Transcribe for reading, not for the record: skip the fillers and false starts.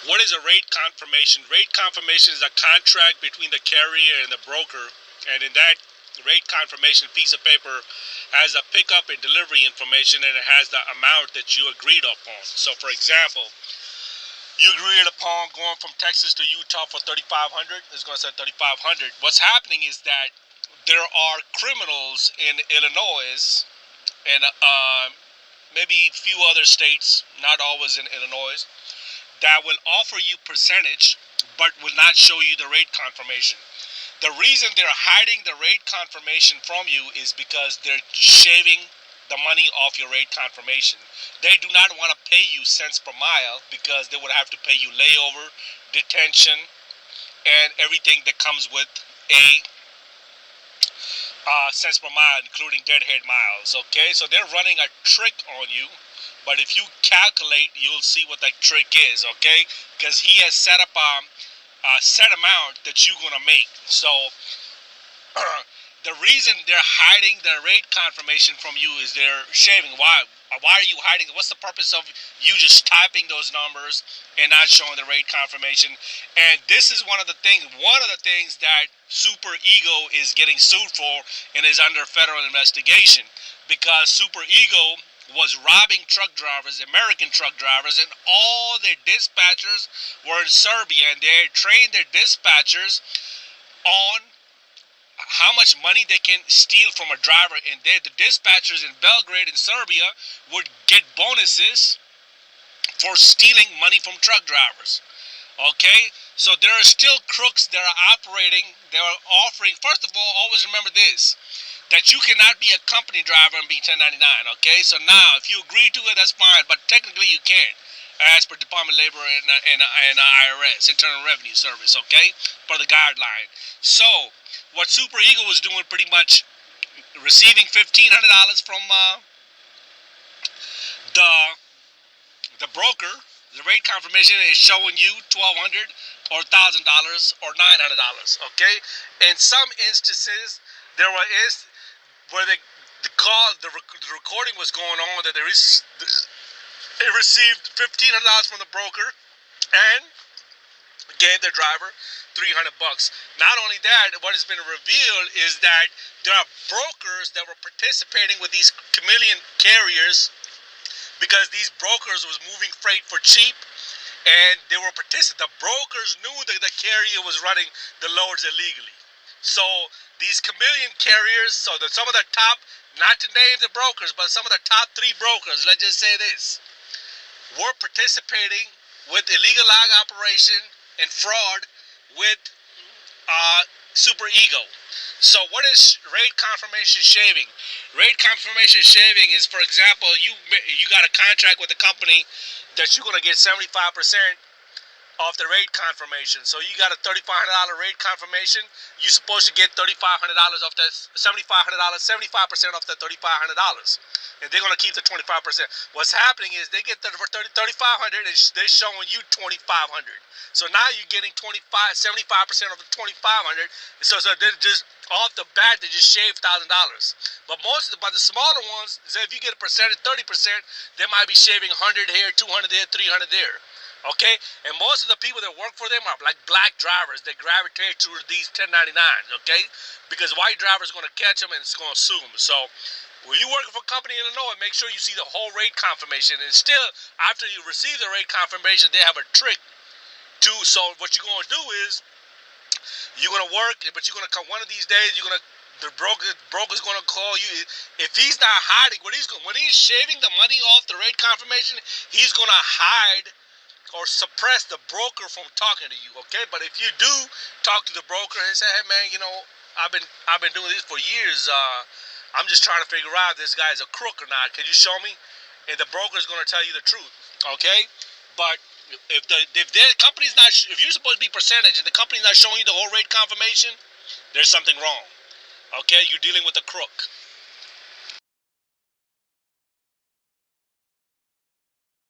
What is a rate confirmation? Rate confirmation is a contract between the carrier and the broker, and in that rate confirmation piece of paper has the pickup and delivery information, and it has the amount that you agreed upon. So, for example, you agreed upon going from Texas to Utah for 3,500. It's going to say 3,500. What's happening is that there are criminals in Illinois and maybe a few other states, not always in Illinois, that will offer you percentage but will not show you the rate confirmation. The reason they're hiding the rate confirmation from you is because they're shaving the money off your rate confirmation. They do not want to pay you cents per mile because they would have to pay you layover, detention, and everything that comes with a cents per mile, including deadhead miles. Okay, so they're running a trick on you. But if you calculate, you'll see what that trick is, okay? Because he has set up a set amount that you're going to make. So the reason they're hiding the rate confirmation from you is they're shaving. Why? Why are you hiding? What's the purpose of you just typing those numbers and not showing the rate confirmation? And this is one of the things that Super Ego is getting sued for and is under federal investigation, because Super Ego was robbing truck drivers, American truck drivers, and all their dispatchers were in Serbia, and they trained their dispatchers on how much money they can steal from a driver, and the dispatchers in Belgrade in Serbia would get bonuses for stealing money from truck drivers. Okay, so there are still crooks that are operating, they are offering. First of all, always remember this, that you cannot be a company driver and be 1099, okay? So now, if you agree to it, that's fine, but technically you can't, as per Department of Labor and IRS, Internal Revenue Service, okay? For the guideline. So, what Super Ego was doing, pretty much receiving $1,500 from the broker. The rate confirmation is showing you $1,200 or $1,000 or $900, okay? In some instances, there was where the recording was going on, that they received $1,500 from the broker and gave their driver $300. Not only that, what has been revealed is that there are brokers that were participating with these chameleon carriers, because these brokers was moving freight for cheap, and they were participating. The brokers knew that the carrier was running the loads illegally. So these chameleon carriers, some of the top, not to name the brokers, but some of the top 3 brokers, let's just say this, were participating with illegal log operation and fraud with Super Ego. So what is rate confirmation shaving? Rate confirmation shaving is, for example, you got a contract with a company that you're going to get 75% of the rate confirmation. So you got a $3,500 rate confirmation. You're supposed to get $3,500 off that $7,500, 75% off that $3,500, and they're going to keep the 25%. What's happening is they get $3,500 and they're showing you $2,500. So now you're getting 75% of the $2,500. So they're just off the bat, they just shave $1,000. But the smaller ones, so if you get a percentage, 30%, they might be shaving 100 here, 200 there, 300 there. Okay, and most of the people that work for them are like black drivers that gravitate to these 1099s. Okay, because white drivers are going to catch them and it's going to sue them. So when you working for a company in Illinois, make sure you see the whole rate confirmation. And still, after you receive the rate confirmation, they have a trick too. So what you're going to do is you're going to work, but you're going to come one of these days. The broker's going to call you. If he's not hiding, when he's shaving the money off the rate confirmation, he's going to hide or suppress the broker from talking to you, okay? But if you do talk to the broker and say, hey man, I've been doing this for years, I'm just trying to figure out if this guy's a crook or not, can you show me? And the broker is going to tell you the truth, okay? But if the company's not, if you're supposed to be percentage and the company's not showing you the whole rate confirmation, there's something wrong, okay? You're dealing with a crook.